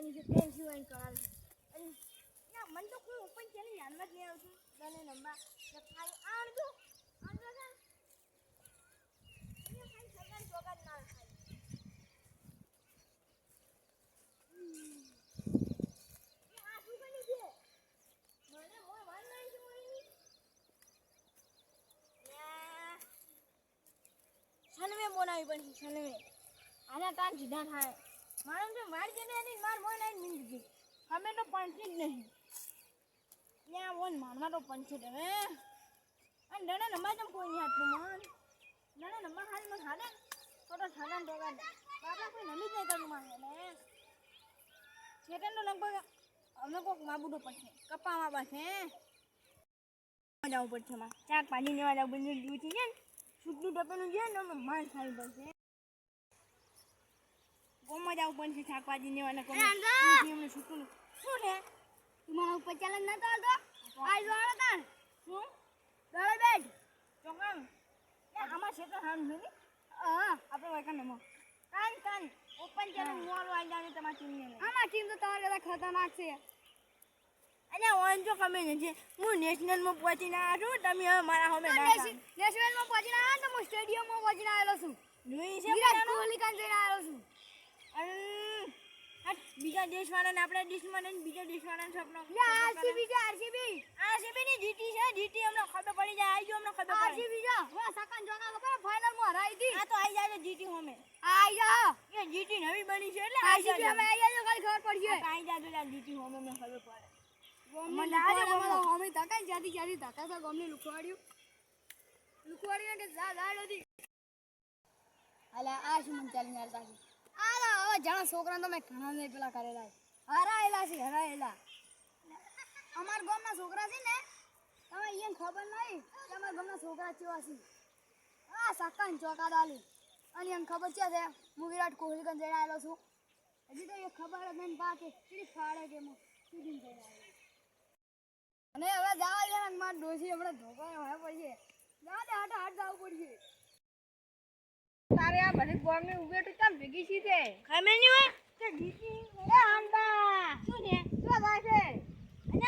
જીતવાની છે તે સિવાય કરાવે અને ના મન તો કોઈ ઓપન છે ને ધ્યાનમાં જ નહીં આવતું તને નંબર ખાલી આણજો આણજો ને એને ખાલી સગન ચોગન ના ખાય આ શું બની છે મને હોય વાન નહીં છે મોઈ સનવે બોનાવી પણ સનવે આના તાન સીધા થાય મારું તો માર જને નહીં માર મોય નહીં મિંગી અમે તો પંચી જ નહીં ત્યાં વોન મારવા તો પંચી તમે અને ડણે નંબર તમ કોઈ નહીં આટલું મન ડણે નંબર હાલ મને હાલે તો છાના ડોગા બાપા કોઈ નમી જ નહીં કરું મારે ને છેટન તો લગભગ અમને કોક માબુડો પડશે કપામાં બસ હે જવું પડશે માં ચાક પાણી લેવા જવું બંને ડ્યુટી છે ને છૂટનું ટપેલું છે ને માર ખાવી પડશે ગોમાં જવું પડશે શાકભાજી લેવાના કોમ એમને છૂટું શું છે તમારા ઉપર ચાલન ના તો આજ વાળો તાર શું દળે બેઠ ચોકમ આમાં છે તો હાન છે ને હા આપણે વાયકા નમો કાન ઓપન ચાલન મોરો આવી જાને તમારી ટીમ ને આમાં ટીમ તો તમારે બધા ખતરનાક છે અને ઓન જો કમે છે હું નેશનલ માં પહોંચીને આવ્યો છું તમે હવે મારા હોમે ના નેશનલ માં પહોંચીને આવ્યો તો હું સ્ટેડિયમ માં પહોંચીને આવેલો છું જોઈ છે વિરાટ કોહલી કાન જઈને આવેલો છું અને બીજા દેશવાળાને આપણે દેશમાં ને બીજા દેશવાળાને સપનો આરસીબી ની જીતી છે જીતી અમને ખબર પડી જાય આઈ જો અમને ખબર પડી આરસીબી જો વાહ સકન જોના લોકો ફાઇનલ માં હરાઈ દી આ તો આઈ જાય જીતી હોમે આઈ જા એ જીતી નવી બની છે એટલે આરસીબી અમે આઈ જાય ખાલી ખબર પડી જાય આઈ જાય જીતી હોમે અમને ખબર પડે મને આજે બોલો હોમે ધકાઈ જાતી ધકા તો ગમને લુખવાડ્યું કે જા હતી અલા આ શું મન ચાલી નારતા છે આલા હવે જાણા છોકરાને તો મેં ઘણા ને પેલા કરેલા હરાયેલા અમાર ગામના છોકરા છે ને તમે ઈયન ખબર નહીં કે અમાર ગામના છોકરા કેવા છે આ સકન ચોકા દાલી અને એમ ખબર છે હું વિરાટ કોહલી કન જઈને આવેલો છું હજી તો એ ખબર જ નહીં બાકી કેટલી ફાડે કે હું સીધી જઈને આવેલો અને હવે જાવા દે ને માર ડોસી હમણાં ધોકા હોય પછી જા દે હાટ જવું પડશે તારે આ ભલે ગોમ ને ઉભે તો કેમ ભેગી છી છે ખમે ની હોય તે જીતી એ આંબા શું છે શું થાય છે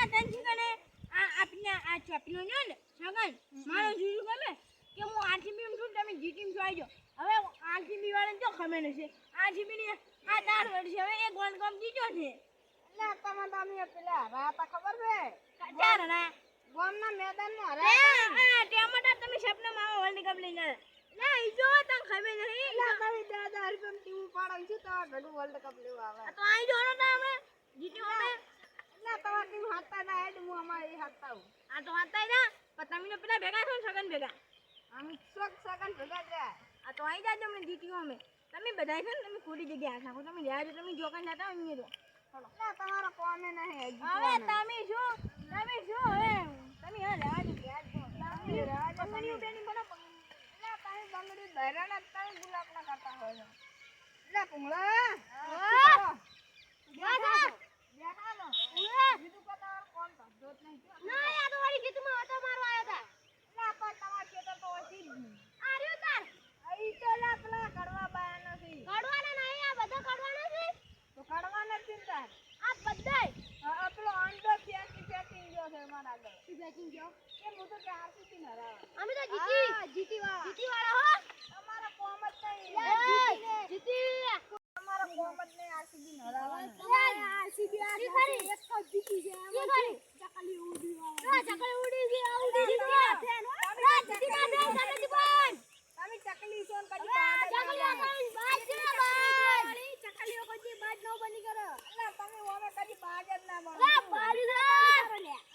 અને તંજી કને આ આપને આ ચોપીઓ ને સગન મારો જીજુ ગમે કે હું આરસીબી માં છું તમે જીટી માં આવી જાવ હવે આરસીબી વાળાને જો ખમે ન છે આરસીબી ની આ 4 વર્ષ હવે એક વર્લ્ડ કપ જીત્યો છે એટલે તમે પેલા રાતા ખબર છે ચાર ના ગોમ ના મેદાન માં હરાયા આ ટેમટા તમે સપના માં વર્લ્ડ કપ લઈને ના ઈજો તને ખબર નહીં લા તમે 10,000 રૂપિયા ટીમ પાડો છે તો ઘણું વર્લ્ડ કપ લેવા આવે તો આઈ જોનો તો અમે જીત્યો અમે ના તમાર ટીમ હાથતા ના હેડ હું અમારી હાથતા હું આ તો હાથતા ના પણ તમે પેલા ભેગા છો સગન ભેગા અમે સગન ભેગા છે આ તો આઈ જાજો અમે જીત્યો અમે તમે બધા છે ને તમે ખોટી જગ્યાએ આખા તમે રહ્યા છો તમે જોકન જાતા અહીંયા તો ચલો ના તમારો કોમે નહીં હવે તમે શું હવે તમે હા રહ્યા છો ગયા છો તમે રહ્યા છો મને બેની બનો બંગડી બહેરાના તમે ગુલાબ ના કરતા હોય લે પુંગળા બેઠાનો બીજું કતા કોણ ધંધો જ નહીં ના યાર તો વાળી ગીત માં ઓટો મારવા આવ્યા હતા લે પણ તમાર ખેતર તો ઓછી જ આર્યો તાર આઈ તો લા પેલા કડવા બાયા નથી કડવાના નહીં આ બધા કડવાના છે તો કડવાના જ ચિંતા આ બધાય આ પેલો અંડર ફેંકી ગયો છે મારા આગળ ફેંકી ગયો કે હું તો 4 થી હરાવા અમે તો જીતી વાળા હો તમારા કોમ જ નહીં જીતી તમારા કોમ જ નહીં આરસીબી હરાવવાનું આરસીબી એક જ જીતી છે ચકલી ઉડી વાળા ચકલી ઉડી ગઈ ઉડી જીતી તમે ચકલી સોન કદી બાજ ચકલીઓ કદી બાજ નો બની કરો અલ્લા તમે ઓમે કદી બાજ જ ના બનો લા બારી રે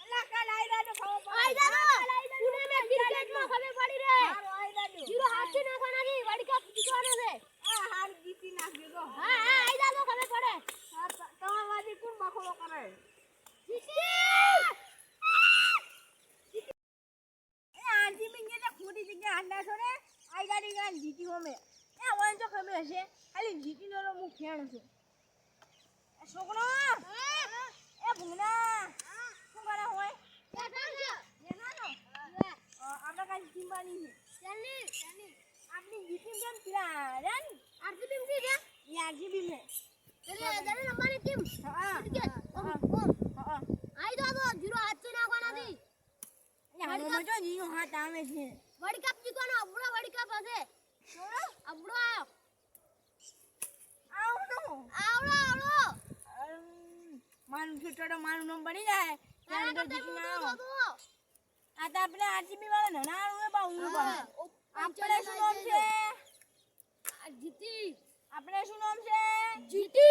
અલ્લા કાલ આઈ રાજો ખાવ આઈ રાજો તુને મે ક્રિકેટ માં ખબર પડી રે હારો આઈ રાજો જીરો હાથી નાખવાના છે વર્લ્ડ કપ જીતવાનો છે આ હાર જીતી નાખ્યો તો હા આઈ રાજો ખબર પડે તમાર વાદી કોણ બખોલો કરે જીતી એ આરસીબી ને તો ખોટી જગ્યા હાંડા છો ને આઈ ગાડી ગાન જીતી હોમે એ વન તો ખબર હશે ખાલી જીતી નો મુ ફેણ છે એ છોકરો એ ભૂંગના શું કરે હોય આપણા કાંઈ ચીંબાની છે ચાલી આપણી જીતી કેમ પીલા રન આરસીબી માં છે આરસીબી में એટલે જને રમવાની ટીમ હા હા આઈ તો જીરો હાથ નાખવાના હતી યાર મજો જીનો હાથ આવે છે વર્લ્ડ કપ જીતવાનો અબડો વર્લ્ડ કપ હશે છોડો અબડો આયો આવડો આવડો મારું છોટો મારું નામ બની જાય તારા ત્યારે કરતા જીતીને મોટો આવો. હતો આ તો આપણે આરસીબી વાળા નાનાનું એ બાઉનું પણ આપણે શું નામ છે જીતી આપણે શું નામ છે જીતી